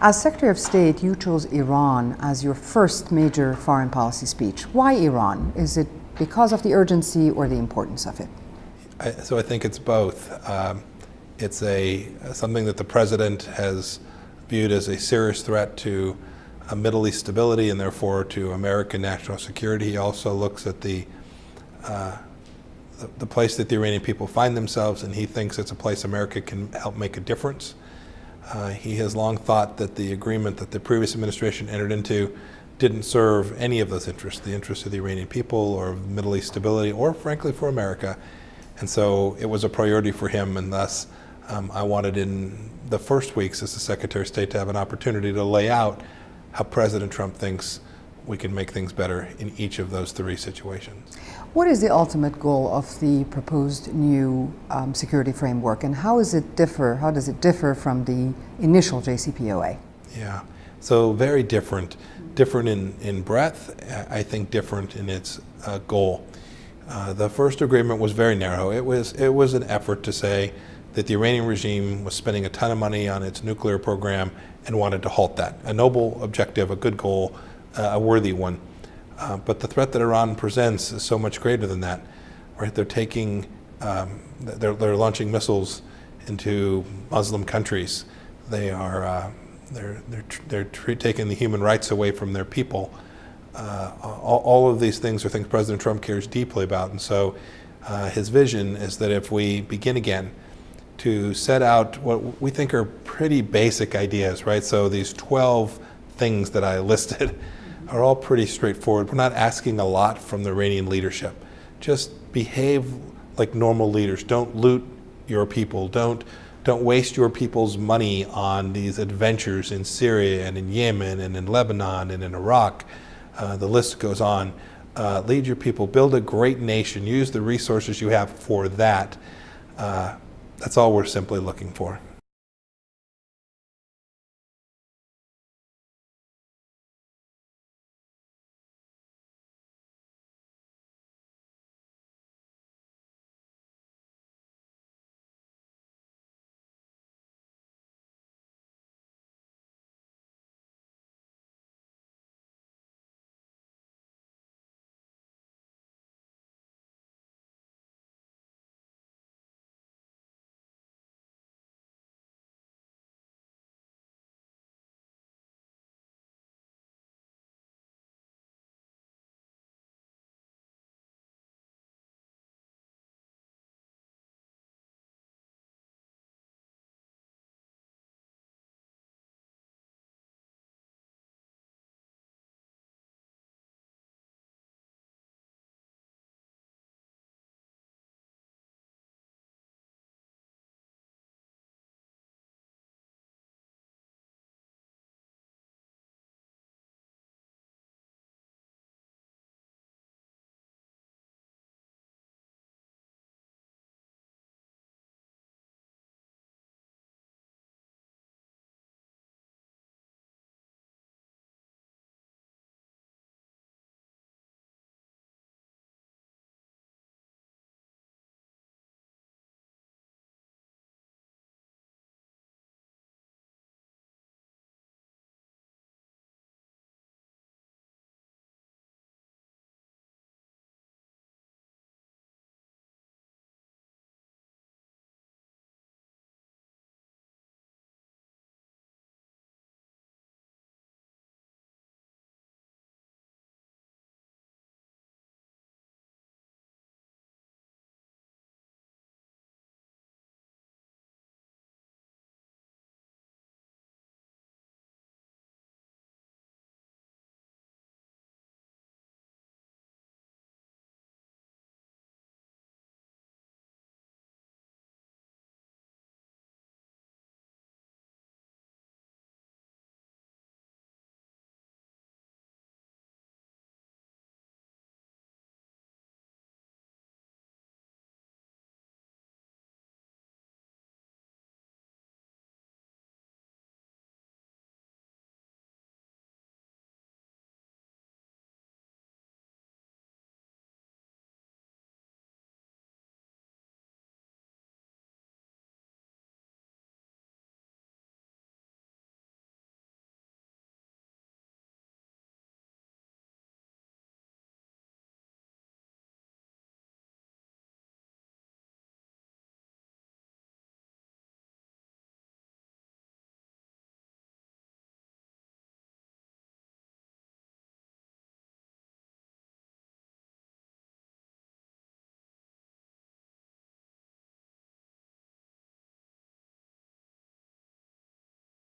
As Secretary of State, you chose Iran as your first major foreign policy speech. Why Iran? Is it because of the urgency or the importance of it? So I think it's both. It's something that the president has viewed as a serious threat to Middle East stability and therefore to American national security. He also looks at the place that the Iranian people find themselves, and he thinks it's a place America can help make a difference. He has long thought that the agreement that the previous administration entered into didn't serve any of those interests, the interests of the Iranian people or Middle East stability, or frankly for America. And so it was a priority for him, and thus I wanted in the first weeks as the Secretary of State to have an opportunity to lay out how President Trump thinks we can make things better in each of those three situations. What is the ultimate goal of the proposed new security framework, and how does it differ from the initial JCPOA? Yeah, so very different in breadth, I think different in its goal. The first agreement was very narrow. It was an effort to say that the Iranian regime was spending a ton of money on its nuclear program and wanted to halt that. A noble objective, a good goal, a worthy one. But the threat that Iran presents is so much greater than that. Right? They're taking, they're launching missiles into Muslim countries. They're taking the human rights away from their people. All of these things are things President Trump cares deeply about, and so his vision is that if we begin again to set out what we think are pretty basic ideas, right? So these 12 things that I listed are all pretty straightforward. We're not asking a lot from the Iranian leadership. Just behave like normal leaders. Don't loot your people. Don't waste your people's money on these adventures in Syria and in Yemen and in Lebanon and in Iraq. The list goes on. Lead your people, build a great nation, use the resources you have for that. That's all we're simply looking for.